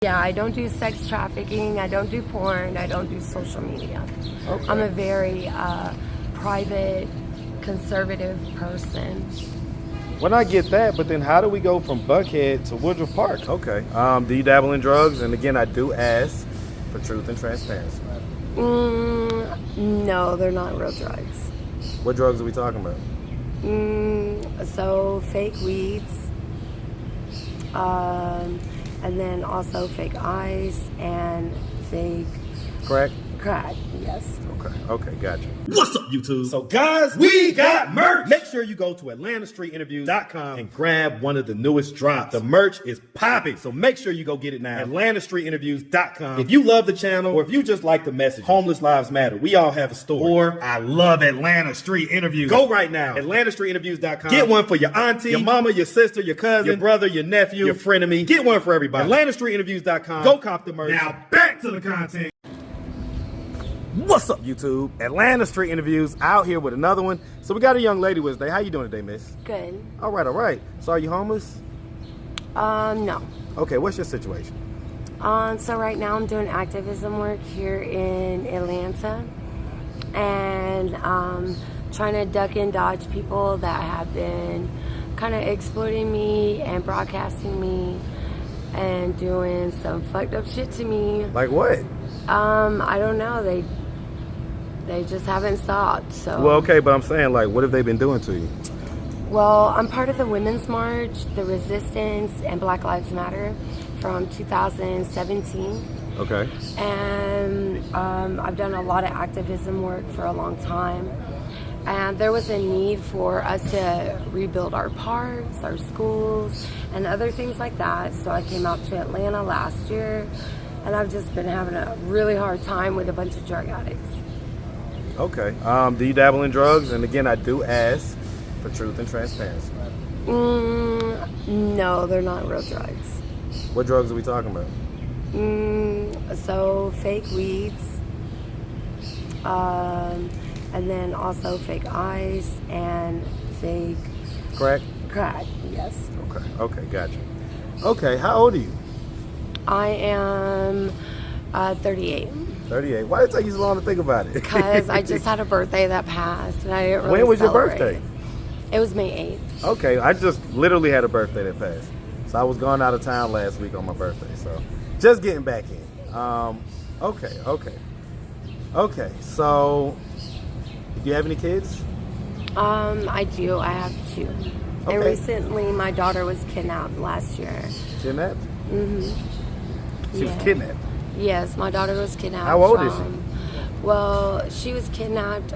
Yeah, I don't do sex trafficking, I don't do porn, I don't do social media. Okay. I'm a very private, conservative person. Well, I get that, but then how do we go from Buckhead to Woodruff Park? Okay. Do you dabble in drugs? And again, I do ask for truth and transparency. No, they're not real drugs. What drugs are we talking about? So fake weeds, and then also fake ice and fake Crack? crack, yes. Okay, gotcha. What's up, YouTube? So guys, We got merch. make sure you go to AtlantaStreetInterviews.com and grab one of the newest drops. The merch is popping, so make sure you go get it now. AtlantaStreetInterviews.com. If you love the channel, or if you just like the message, Homeless Lives Matter, we all have a story. Or I love Atlanta Street Interviews. go right now, AtlantaStreetInterviews.com. Get one for your auntie, your mama, your sister, your cousin, your brother, your nephew, your frenemy. Get one for everybody. AtlantaStreetInterviews.com. Go cop the merch. Now back to the content. What's up, YouTube? Atlanta Street Interviews out here with another one. So we got a young lady with us today. How you doing today, miss? Good. All right. So are you homeless? No. Okay, what's your situation? So right now I'm doing activism work here in Atlanta, and trying to duck and dodge people that have been kind of exploiting me and broadcasting me and doing some fucked up shit to me. Like what? I don't know. They just haven't stopped. So. Well, okay, but I'm saying, like, what have they been doing to you? Well, I'm part of the Women's March, the Resistance, and Black Lives Matter from 2017. Okay. And I've done a lot of activism work for a long time. And there was a need for us to rebuild our parks, our schools, and other things like that. So I came out to Atlanta last year, and I've just been having a really hard time with a bunch of drug addicts. Okay. Do you dabble in drugs? And again, I do ask for truth and transparency. No, they're not real drugs. What drugs are we talking about? So fake weeds, and then also fake ice and fake Crack? crack, yes. Okay, gotcha. Okay, how old are you? I am 38. 38. Why did it take you so long to think about it? Because I just had a birthday that passed, and I didn't really When was your celebrate. birthday? It was May 8th. Okay, I just literally had a birthday that passed. So I was going out of town last week on my birthday. So just getting back in. Okay, so do you have any kids? I do. I have 2. Okay. And recently, my daughter was kidnapped last year. Kidnapped? She was Yeah. kidnapped. Yes, my daughter was kidnapped. How old is she? Well, she was kidnapped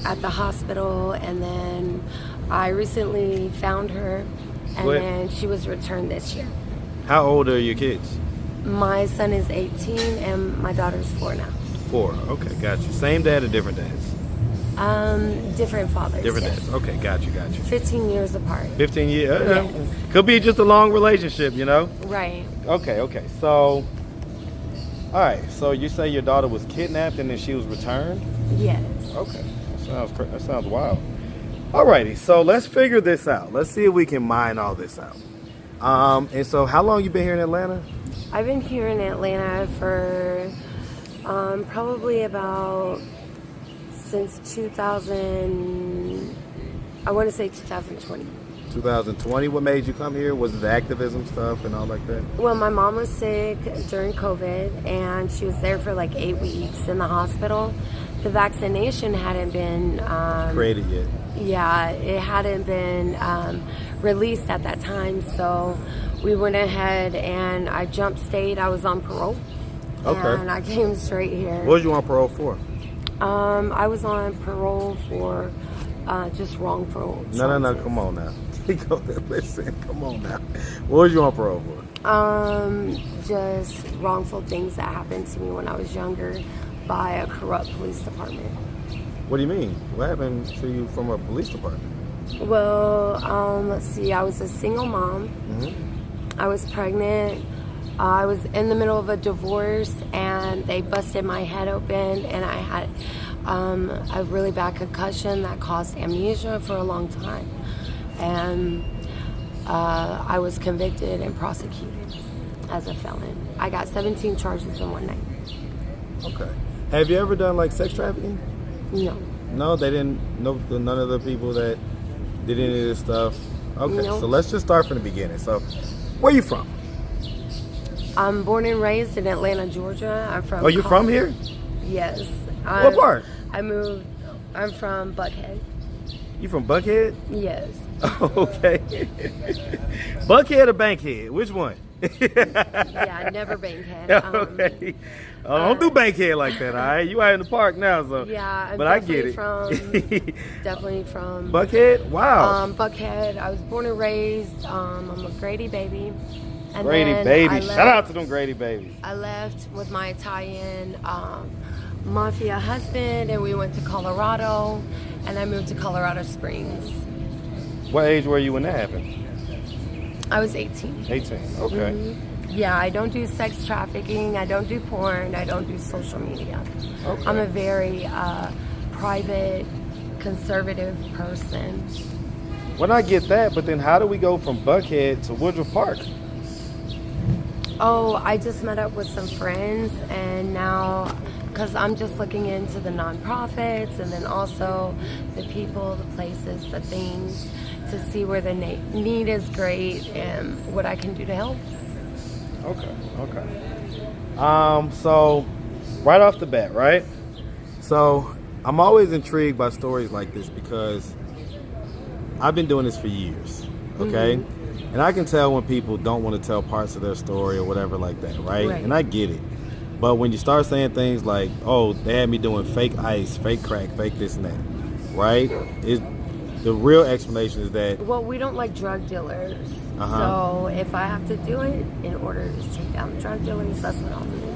at the hospital, and then I recently found her, and What? then she was returned this year. How old are your kids? My son is 18, and my daughter's 4 now. 4. Okay, got you. Same dad or different dads? Different fathers. Different yes. dads. Okay, got you. 15 years apart. 15 years. Yes. Could be just a long relationship, you know? Right. Okay. So, all right. So you say your daughter was kidnapped and then she was returned? Yes. Okay. That sounds wild. Alrighty. So let's figure this out. Let's see if we can mine all this out. And so how long you been here in Atlanta? I've been here in Atlanta for probably about since 2000. I want to say 2020. 2020. What made you come here? Was it the activism stuff and all like that? Well, my mom was sick during COVID, and she was there for like 8 weeks in the hospital. The vaccination hadn't been Created yet? Yeah, it hadn't been released at that time, so we went ahead and I jumped state. I was on parole. Okay. And I came straight here. What was you on parole for? I was on parole for just wrongful No. charges. Come on now. Listen. Come on now. What was you on parole for? Just wrongful things that happened to me when I was younger by a corrupt police department. What do you mean? What happened to you from a police department? Well, let's see. I was a single mom. I was pregnant. I was in the middle of a divorce, and they busted my head open, and I had a really bad concussion that caused amnesia for a long time. And I was convicted and prosecuted. as a felon. I got 17 charges in one night. Okay. Have you ever done like sex trafficking? No. No, they didn't. No, none of the people that did any of this stuff. Okay, No. so let's just start from the beginning. So, where you from? I'm born and raised in Atlanta, Georgia. I'm from. Oh, you from here? Yes. What part? I'm from Buckhead. You from Buckhead? Yes. Okay. Buckhead or Bankhead? Which one? Yeah, never Bankhead. Okay. Don't do Bankhead like that, all right? You out in the park now, so. Yeah, I'm but I get it. Definitely from Buckhead? Wow. Buckhead. I was born and raised. I'm a Grady baby. And Grady then baby. Shout out to them Grady babies. I left with my Italian mafia husband, and we went to Colorado, and I moved to Colorado Springs. What age were you when that happened? I was 18. 18. Okay. Mm-hmm. Yeah, I don't do sex trafficking. I don't do porn. I don't do social media. Okay. I'm a very private, conservative person. Well, I get that, but then how do we go from Buckhead to Woodruff Park? Oh, I just met up with some friends, and now, because I'm just looking into the nonprofits and then also the people, the places, the things, to see where the need is great and what I can do to help. Okay. So, right off the bat, right? So, I'm always intrigued by stories like this because I've been doing this for years, okay? Mm-hmm. And I can tell when people don't want to tell parts of their story or whatever like that, right? And I get it. But when you start saying things like, oh, they had me doing fake ice, fake crack, fake this and that, right? The real explanation is that... Well, we don't like drug dealers. So if I have to do it in order to take down the drug dealers, that's what I'll do.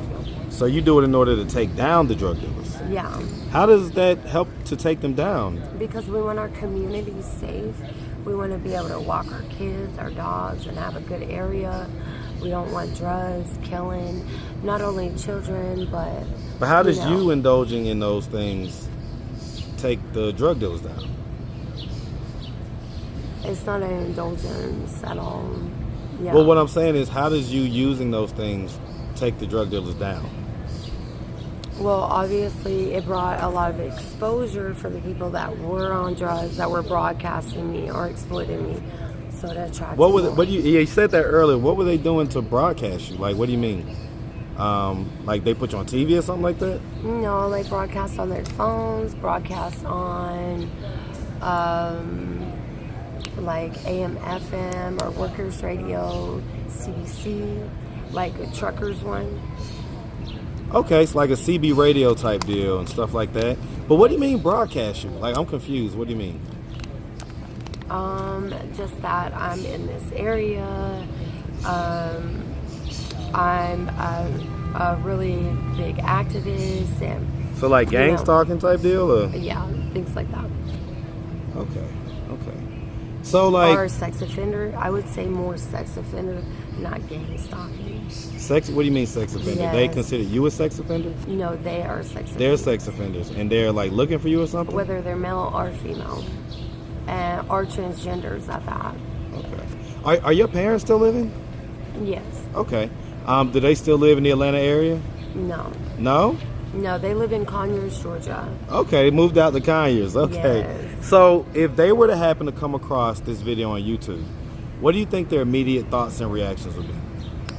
So you do it in order to take down the drug dealers? Yeah. How does that help to take them down? Because we want our communities safe. We want to be able to walk our kids, our dogs, and have a good area. We don't want drugs, killing, not only children, but... But how does you indulging in those things take the drug dealers down? It's not an indulgence at all. Yeah. Well, what I'm saying is, how does you using those things take the drug dealers down? Well, obviously, it brought a lot of exposure for the people that were on drugs, that were broadcasting me or exploiting me. So that attracted What was it? What you said that earlier. What were they doing to broadcast you? Like, what do you mean? Like they put you on TV or something like that? No, like broadcast on their phones, broadcast on like AM, FM, or workers radio, CBC, like a truckers one. Okay, it's like a CB radio type deal and stuff like that. But what do you mean broadcast you? Like, I'm confused. What do you mean? Just that I'm in this area. I'm a really big activist, and so like gang stalking type deal, or yeah, things like that. Okay. So like, or sex offender. I would say more sex offender, not gang stalking. Sex? What do you mean sex offender? Yes. They consider you a sex offender? No, they are sex offenders. They're sex offenders, and they're like looking for you or something? Whether they're male or female, and or transgenders at that. Okay. Are your parents still living? Yes. Okay. Do they still live in the Atlanta area? No. No? No, they live in Conyers, Georgia. Okay, moved out to Conyers. Okay. Yes. So if they were to happen to come across this video on YouTube, what do you think their immediate thoughts and reactions would be?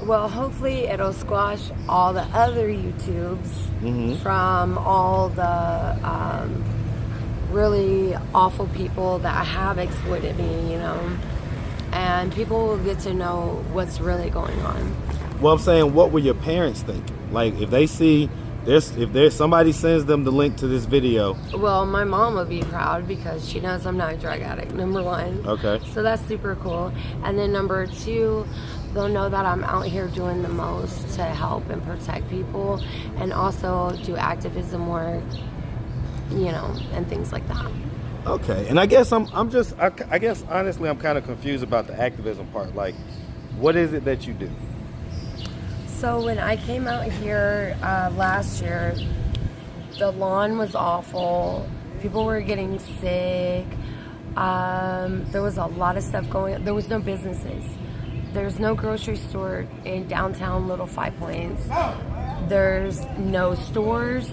Well, hopefully it'll squash all the other YouTubes from all the really awful people that have exploited me, you know. And people will get to know what's really going on. Well, I'm saying, what will your parents think? Like, if they see... if there's somebody sends them the link to this video. Well, my mom would be proud because she knows I'm not a drug addict, number one. Okay. So that's super cool. And then number two, they'll know that I'm out here doing the most to help and protect people, and also do activism work, you know, and things like that. Okay. And I guess I guess honestly I'm kind of confused about the activism part. Like, what is it that you do? So when I came out here last year, the lawn was awful. People were getting sick. There was a lot of stuff going on. There was no businesses. There's no grocery store in downtown Little Five Points. There's no stores.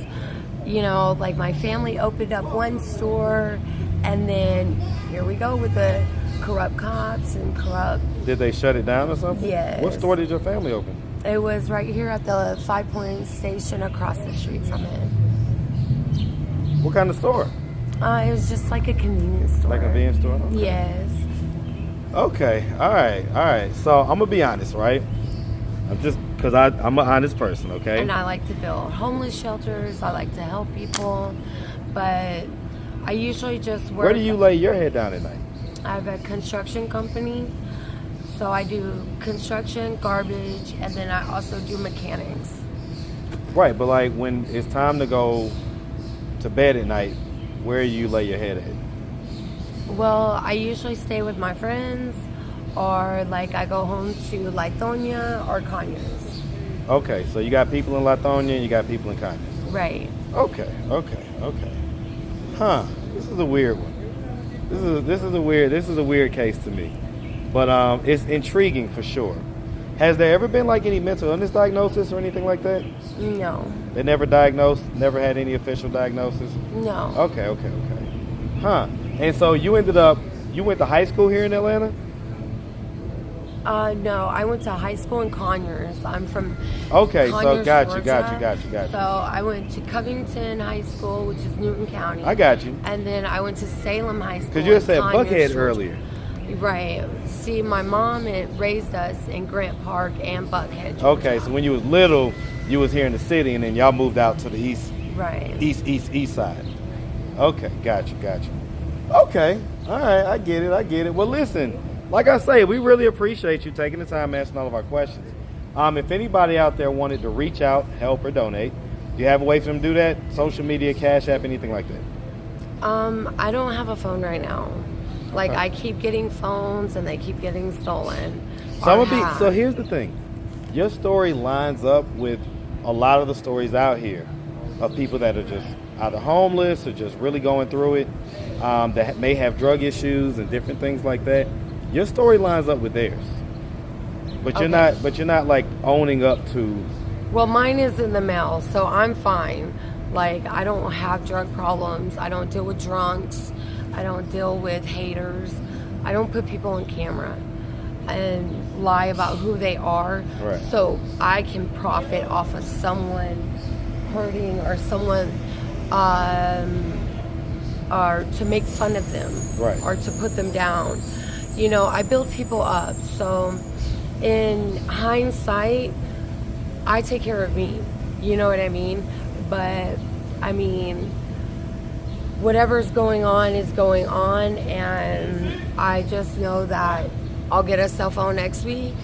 You know, like my family opened up one store, and then here we go with the corrupt cops and corrupt. Did they shut it down or something? Yes. What store did your family open? It was right here at the 5 Points station across the street from it. What kind of store? It was just like a convenience store. Like a convenience store? Okay. Yes. Okay, all right. So I'm gonna be honest, right? Because I'm an honest person, okay? And I like to build homeless shelters. I like to help people, but I usually just work. Where do you lay your head down at night? I have a construction company, so I do construction, garbage, and then I also do mechanics. Right, but like when it's time to go to bed at night, where you lay your head at? Well, I usually stay with my friends, or like I go home to Lithonia or Conyers. Okay, so you got people in Lithonia and you got people in Conyers. Right. Okay. Huh. This is a weird one. This is a weird case to me. But it's intriguing for sure. Has there ever been like any mental illness diagnosis or anything like that? No. They never diagnosed, never had any official diagnosis? No. Okay. Huh. And so you went to high school here in Atlanta? No, I went to high school in Conyers. I'm from Okay, Conyers, so got Georgia. you. So I went to Covington High School, which is Newton County. I got you. And then I went to Salem High School. Because you had in said Conyers, Buckhead Georgia. earlier. Right. See, my mom raised us in Grant Park and Buckhead, Georgia. Okay, so when you was little, you was here in the city, and then y'all moved out to the east side. Okay, got you. Okay, all right, I get it. Well, listen, like I say, we really appreciate you taking the time answering all of our questions. If anybody out there wanted to reach out, help, or donate, do you have a way for them to do that? Social media, Cash App, anything like that? I don't have a phone right now. Like, I keep getting phones, and they keep getting stolen. So here's the thing. Your story lines up with a lot of the stories out here of people that are just either homeless or just really going through it, that may have drug issues and different things like that. Your story lines up with theirs, but you're not like owning up to. Well, mine is in the mail, so I'm fine. Like, I don't have drug problems. I don't deal with drunks. I don't deal with haters. I don't put people on camera and lie about who they are, right, so I can profit off of someone hurting or someone or to make fun of them, right, or to put them down. You know, I build people up. So in hindsight, I take care of me. You know what I mean? But I mean, whatever's going on is going on, and I just know that I'll get a cell phone next week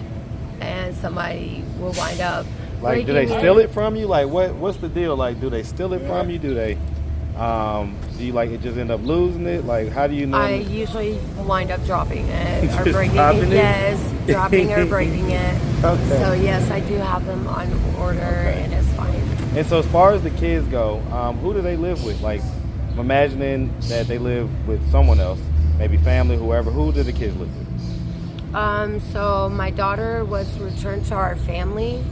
and somebody will wind up like, do they steal it from you? Like, what's the deal? Like, do they steal it from you? Do they do you like it just end up losing it? Like, how do you know? I usually wind up dropping it or Just breaking dropping it. it? Yes, dropping or breaking it. Okay. So yes, I do have them on order, and it's fine. And so as far as the kids go, who do they live with? Like, I'm imagining that they live with someone else, maybe family, whoever. Who do the kids live with? So my daughter was returned to our family.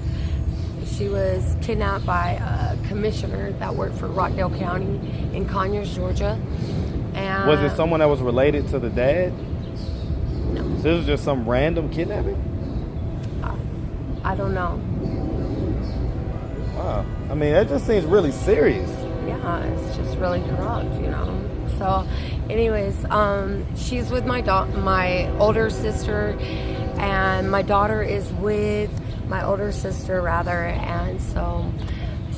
She was kidnapped by a commissioner that worked for Rockdale County in Conyers, Georgia. And Was it someone that was related to the dad? No. So this was just some random kidnapping? I don't know. Wow. I mean, that just seems really serious. Yeah, it's just really corrupt, you know. So, anyways, she's with my older sister, and my daughter is with my older sister, rather, and so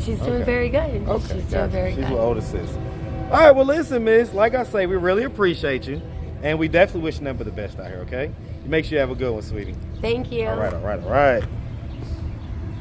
she's doing very good. Okay, she's doing very good. She's with older sister. All right, well, listen, miss, like I say, we really appreciate you, and we definitely wish nothing but the best out here, okay? You make sure you have a good one, sweetie. Thank you. All right.